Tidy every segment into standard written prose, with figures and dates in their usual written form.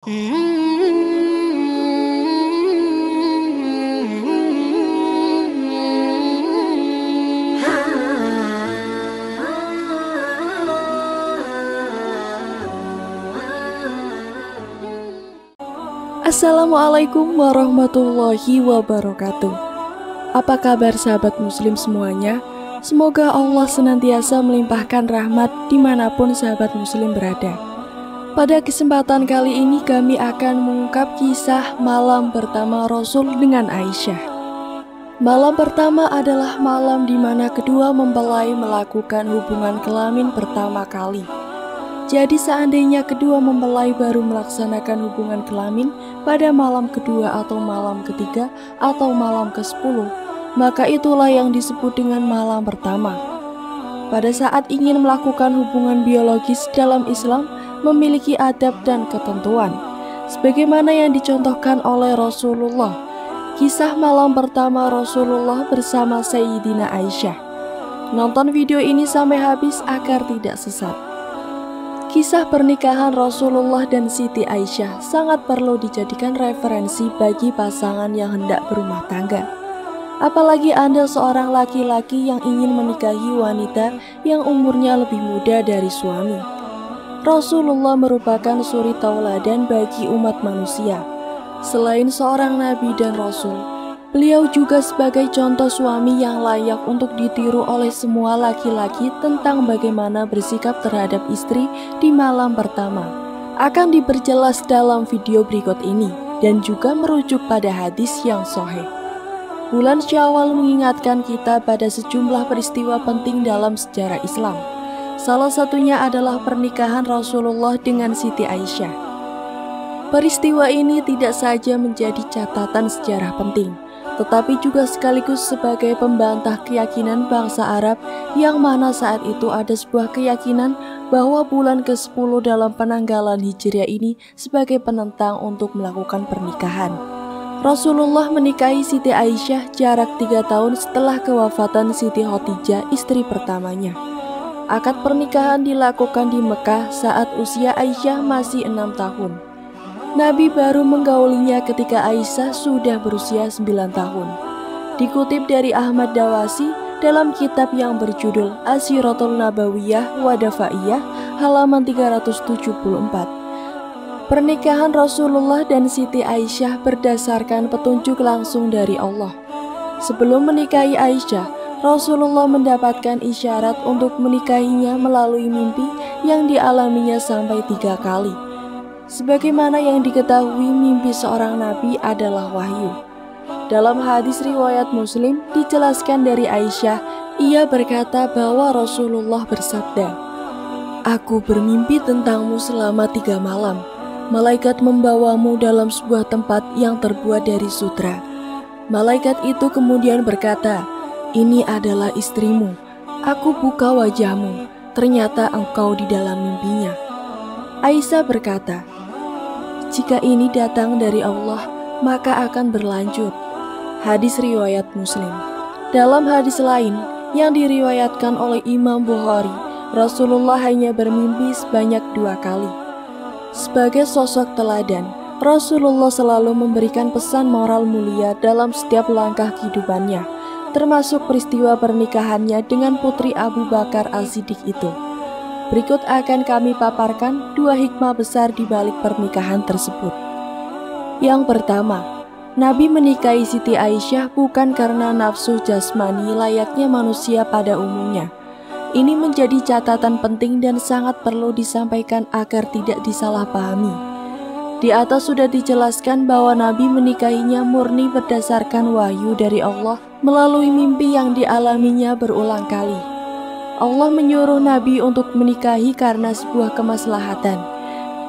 Assalamualaikum warahmatullahi wabarakatuh. Apa kabar sahabat muslim semuanya? Semoga Allah senantiasa melimpahkan rahmat dimanapun sahabat muslim berada. Pada kesempatan kali ini kami akan mengungkap kisah malam pertama Rasul dengan Aisyah. Malam pertama adalah malam di mana kedua mempelai melakukan hubungan kelamin pertama kali. Jadi seandainya kedua mempelai baru melaksanakan hubungan kelamin pada malam kedua atau malam ketiga atau malam ke-10, maka itulah yang disebut dengan malam pertama. Pada saat ingin melakukan hubungan biologis dalam Islam memiliki adab dan ketentuan, sebagaimana yang dicontohkan oleh Rasulullah. Kisah malam pertama Rasulullah bersama Sayyidina Aisyah. Nonton video ini sampai habis agar tidak sesat. Kisah pernikahan Rasulullah dan Siti Aisyah sangat perlu dijadikan referensi bagi pasangan yang hendak berumah tangga. Apalagi Anda seorang laki-laki yang ingin menikahi wanita yang umurnya lebih muda dari suami. Rasulullah merupakan suri tauladan bagi umat manusia. Selain seorang nabi dan rasul, beliau juga sebagai contoh suami yang layak untuk ditiru oleh semua laki-laki tentang bagaimana bersikap terhadap istri di malam pertama. Akan diperjelas dalam video berikut ini dan juga merujuk pada hadis yang sahih. Bulan Syawal mengingatkan kita pada sejumlah peristiwa penting dalam sejarah Islam. Salah satunya adalah pernikahan Rasulullah dengan Siti Aisyah. Peristiwa ini tidak saja menjadi catatan sejarah penting, tetapi juga sekaligus sebagai pembantah keyakinan bangsa Arab yang mana saat itu ada sebuah keyakinan bahwa bulan ke-10 dalam penanggalan Hijriah ini sebagai penentang untuk melakukan pernikahan. Rasulullah menikahi Siti Aisyah jarak 3 tahun setelah kewafatan Siti Khadijah, istri pertamanya. Akad pernikahan dilakukan di Mekah saat usia Aisyah masih 6 tahun. Nabi baru menggaulinya ketika Aisyah sudah berusia 9 tahun. Dikutip dari Ahmad Dawasi dalam kitab yang berjudul Asyiratul Nabawiyah wa Dafaiyah halaman 374. Pernikahan Rasulullah dan Siti Aisyah berdasarkan petunjuk langsung dari Allah. Sebelum menikahi Aisyah, Rasulullah mendapatkan isyarat untuk menikahinya melalui mimpi yang dialaminya sampai 3 kali. Sebagaimana yang diketahui, mimpi seorang nabi adalah wahyu. Dalam hadis riwayat Muslim dijelaskan dari Aisyah, ia berkata bahwa Rasulullah bersabda, "Aku bermimpi tentangmu selama 3 malam. Malaikat membawamu dalam sebuah tempat yang terbuat dari sutra. Malaikat itu kemudian berkata, 'Ini adalah istrimu.' Aku buka wajahmu, ternyata engkau di dalam mimpinya." Aisyah berkata, "Jika ini datang dari Allah, maka akan berlanjut." Hadis riwayat Muslim. Dalam hadis lain yang diriwayatkan oleh Imam Bukhari, Rasulullah hanya bermimpi sebanyak 2 kali. Sebagai sosok teladan, Rasulullah selalu memberikan pesan moral mulia dalam setiap langkah kehidupannya, termasuk peristiwa pernikahannya dengan putri Abu Bakar As-Siddiq itu. Berikut akan kami paparkan 2 hikmah besar di balik pernikahan tersebut. Yang pertama, Nabi menikahi Siti Aisyah bukan karena nafsu jasmani layaknya manusia pada umumnya. Ini menjadi catatan penting dan sangat perlu disampaikan agar tidak disalahpahami. Di atas sudah dijelaskan bahwa Nabi menikahinya murni berdasarkan wahyu dari Allah melalui mimpi yang dialaminya berulang kali. Allah menyuruh Nabi untuk menikahi karena sebuah kemaslahatan.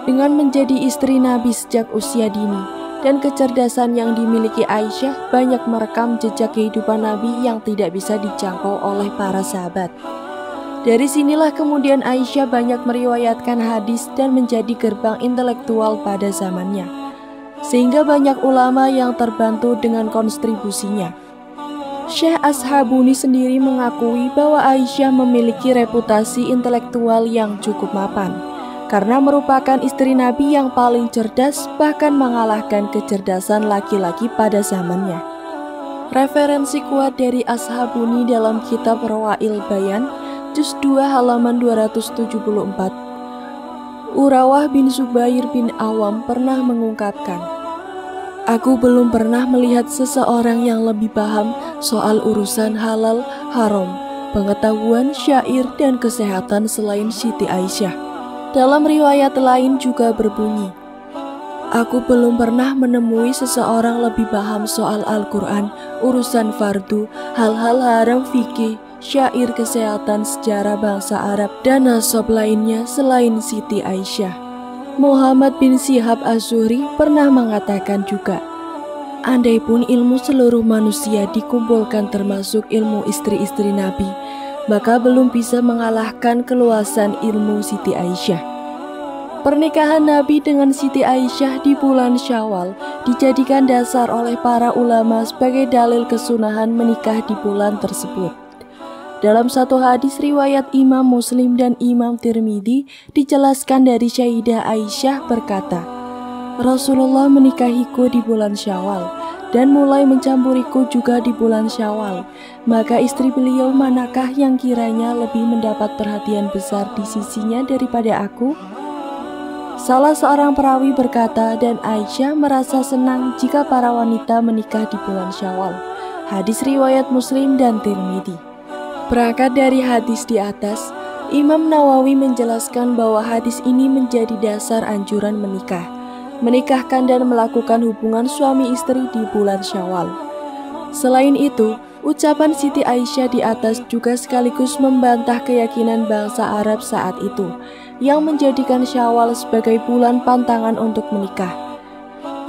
Dengan menjadi istri Nabi sejak usia dini dan kecerdasan yang dimiliki Aisyah banyak merekam jejak kehidupan Nabi yang tidak bisa dijangkau oleh para sahabat. Dari sinilah kemudian Aisyah banyak meriwayatkan hadis dan menjadi gerbang intelektual pada zamannya, sehingga banyak ulama yang terbantu dengan kontribusinya. Syekh Ashabuni sendiri mengakui bahwa Aisyah memiliki reputasi intelektual yang cukup mapan, karena merupakan istri Nabi yang paling cerdas, bahkan mengalahkan kecerdasan laki-laki pada zamannya. Referensi kuat dari Ashabuni dalam kitab Rawail Bayan, juz 2 halaman 274. Urawah bin Zubair bin Awam pernah mengungkapkan, "Aku belum pernah melihat seseorang yang lebih paham soal urusan halal, haram, pengetahuan, syair, dan kesehatan selain Siti Aisyah." Dalam riwayat lain juga berbunyi, "Aku belum pernah menemui seseorang lebih paham soal Al-Quran, urusan fardu, hal-hal haram fikih, syair, kesehatan, sejarah bangsa Arab, dan nasab lainnya selain Siti Aisyah." Muhammad bin Syihab Az-Zuhri pernah mengatakan juga, "Andaipun ilmu seluruh manusia dikumpulkan termasuk ilmu istri-istri Nabi, maka belum bisa mengalahkan keluasan ilmu Siti Aisyah." Pernikahan Nabi dengan Siti Aisyah di bulan Syawal dijadikan dasar oleh para ulama sebagai dalil kesunahan menikah di bulan tersebut. Dalam satu hadis riwayat Imam Muslim dan Imam Tirmidzi dijelaskan dari Sayyidah Aisyah berkata, "Rasulullah menikahiku di bulan Syawal dan mulai mencampuriku juga di bulan Syawal. Maka istri beliau manakah yang kiranya lebih mendapat perhatian besar di sisinya daripada aku?" Salah seorang perawi berkata, "Dan Aisyah merasa senang jika para wanita menikah di bulan Syawal." Hadis riwayat Muslim dan Tirmidzi. Berangkat dari hadis di atas, Imam Nawawi menjelaskan bahwa hadis ini menjadi dasar anjuran menikahkan dan melakukan hubungan suami istri di bulan Syawal. Selain itu, ucapan Siti Aisyah di atas juga sekaligus membantah keyakinan bangsa Arab saat itu, yang menjadikan Syawal sebagai bulan pantangan untuk menikah,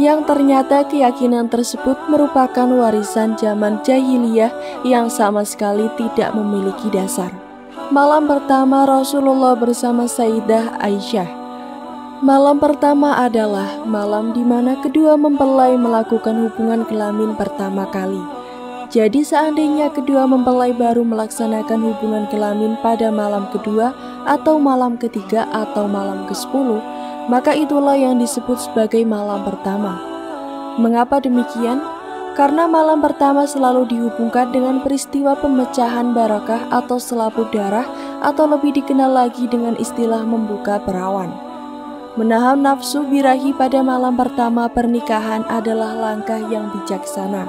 yang ternyata keyakinan tersebut merupakan warisan zaman jahiliyah yang sama sekali tidak memiliki dasar. Malam pertama Rasulullah bersama Sayyidah Aisyah. Malam pertama adalah malam di mana kedua mempelai melakukan hubungan kelamin pertama kali. Jadi seandainya kedua mempelai baru melaksanakan hubungan kelamin pada malam kedua atau malam ketiga atau malam ke-10, maka itulah yang disebut sebagai malam pertama. Mengapa demikian? Karena malam pertama selalu dihubungkan dengan peristiwa pemecahan barakah atau selaput darah, atau lebih dikenal lagi dengan istilah membuka perawan. Menahan nafsu birahi pada malam pertama pernikahan adalah langkah yang bijaksana.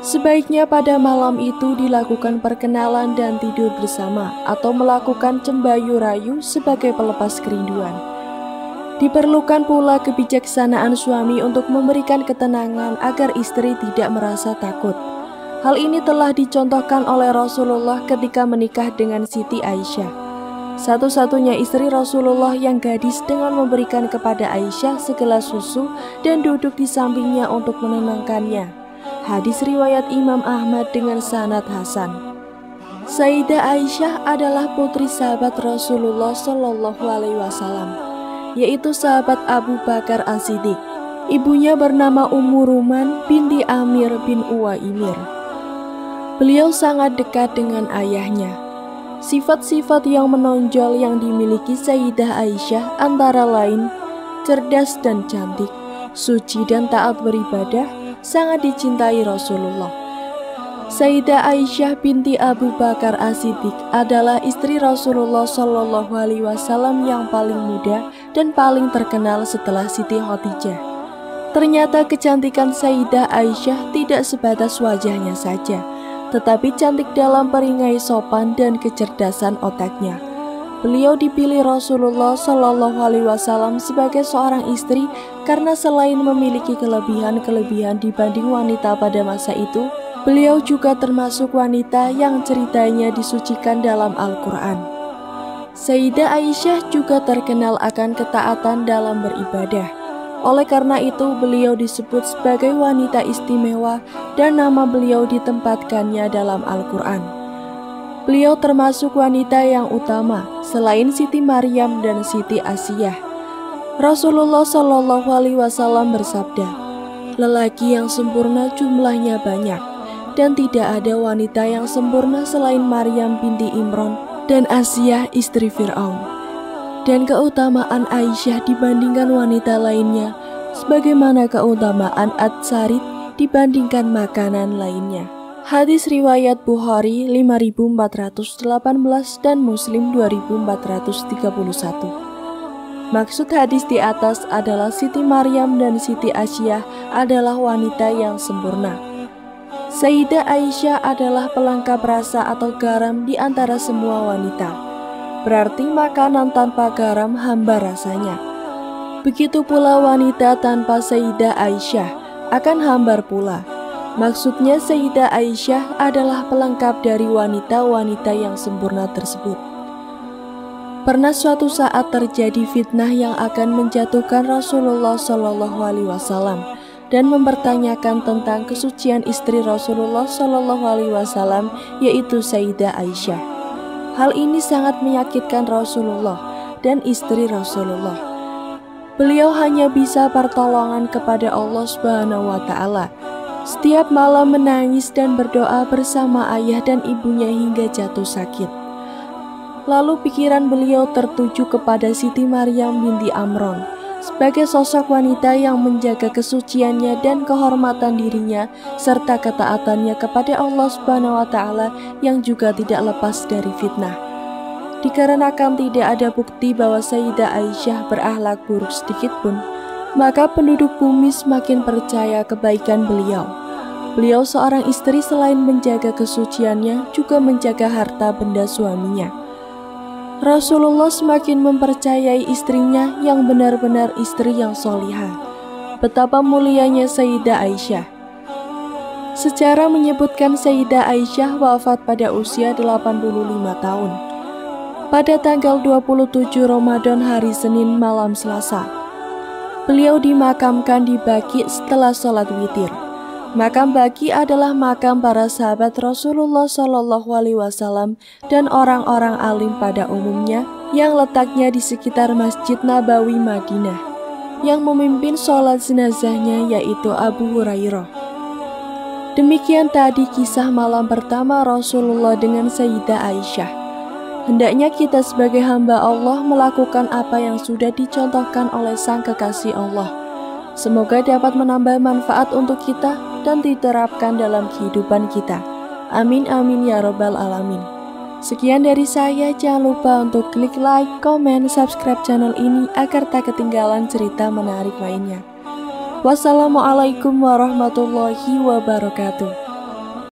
Sebaiknya pada malam itu dilakukan perkenalan dan tidur bersama, atau melakukan cembayu rayu sebagai pelepas kerinduan. Diperlukan pula kebijaksanaan suami untuk memberikan ketenangan agar istri tidak merasa takut. Hal ini telah dicontohkan oleh Rasulullah ketika menikah dengan Siti Aisyah, satu-satunya istri Rasulullah yang gadis, dengan memberikan kepada Aisyah segelas susu dan duduk di sampingnya untuk menenangkannya. Hadis riwayat Imam Ahmad dengan sanad hasan. Sayyidah Aisyah adalah putri sahabat Rasulullah Shallallahu Alaihi Wasallam, yaitu sahabat Abu Bakar As-Siddiq. Ibunya bernama Ummu Ruman binti Amir bin Uwaimir. Beliau sangat dekat dengan ayahnya. Sifat-sifat yang menonjol yang dimiliki Sayyidah Aisyah antara lain cerdas dan cantik, suci dan taat beribadah, sangat dicintai Rasulullah. Sayyidah Aisyah binti Abu Bakar As-Siddiq adalah istri Rasulullah Shallallahu Alaihi Wasallam yang paling muda dan paling terkenal setelah Siti Khadijah. Ternyata kecantikan Sayyidah Aisyah tidak sebatas wajahnya saja, tetapi cantik dalam peringai sopan dan kecerdasan otaknya. Beliau dipilih Rasulullah Shallallahu Alaihi Wasallam sebagai seorang istri karena selain memiliki kelebihan-kelebihan dibanding wanita pada masa itu, beliau juga termasuk wanita yang ceritanya disucikan dalam Al-Quran. Sayyidah Aisyah juga terkenal akan ketaatan dalam beribadah. Oleh karena itu, beliau disebut sebagai wanita istimewa dan nama beliau ditempatkannya dalam Al-Quran. Beliau termasuk wanita yang utama selain Siti Maryam dan Siti Asiyah. Rasulullah Shallallahu Alaihi Wasallam bersabda, "Lelaki yang sempurna jumlahnya banyak, dan tidak ada wanita yang sempurna selain Maryam binti Imran dan Asiyah istri Fir'aun." dan keutamaan Aisyah dibandingkan wanita lainnya, sebagaimana keutamaan At-Sarid dibandingkan makanan lainnya. Hadis riwayat Bukhari 5418 dan Muslim 2431. Maksud hadis di atas adalah Siti Maryam dan Siti Aisyah adalah wanita yang sempurna. Sayyidah Aisyah adalah pelengkap rasa atau garam di antara semua wanita. Berarti makanan tanpa garam hambar rasanya. Begitu pula wanita tanpa Sayyidah Aisyah akan hambar pula. Maksudnya Sayyidah Aisyah adalah pelengkap dari wanita-wanita yang sempurna tersebut. Pernah suatu saat terjadi fitnah yang akan menjatuhkan Rasulullah SAW dan mempertanyakan tentang kesucian istri Rasulullah SAW, yaitu Sayyidah Aisyah. Hal ini sangat menyakitkan Rasulullah dan istri Rasulullah. Beliau hanya bisa pertolongan kepada Allah Subhanahu wa Ta'ala. Setiap malam menangis dan berdoa bersama ayah dan ibunya hingga jatuh sakit. Lalu pikiran beliau tertuju kepada Siti Maryam binti Amron sebagai sosok wanita yang menjaga kesuciannya dan kehormatan dirinya serta ketaatannya kepada Allah Subhanahu wa Ta'ala yang juga tidak lepas dari fitnah. Dikarenakan tidak ada bukti bahwa Sayyidah Aisyah berakhlak buruk sedikit pun, maka penduduk bumi semakin percaya kebaikan beliau. Beliau seorang istri selain menjaga kesuciannya juga menjaga harta benda suaminya. Rasulullah semakin mempercayai istrinya yang benar-benar istri yang solihah. Betapa mulianya Sayyidah Aisyah. Sejarah menyebutkan Sayyidah Aisyah wafat pada usia 85 tahun. Pada tanggal 27 Ramadan hari Senin malam Selasa. Beliau dimakamkan di Baqi setelah sholat witir. Makam Baqi adalah makam para sahabat Rasulullah SAW dan orang-orang alim pada umumnya yang letaknya di sekitar Masjid Nabawi Madinah. Yang memimpin sholat jenazahnya yaitu Abu Hurairah. Demikian tadi kisah malam pertama Rasulullah dengan Sayyidah Aisyah. Hendaknya kita sebagai hamba Allah melakukan apa yang sudah dicontohkan oleh Sang Kekasih Allah. Semoga dapat menambah manfaat untuk kita dan diterapkan dalam kehidupan kita. Amin amin ya robbal alamin. Sekian dari saya, jangan lupa untuk klik like, komen, subscribe channel ini agar tak ketinggalan cerita menarik lainnya. Wassalamualaikum warahmatullahi wabarakatuh.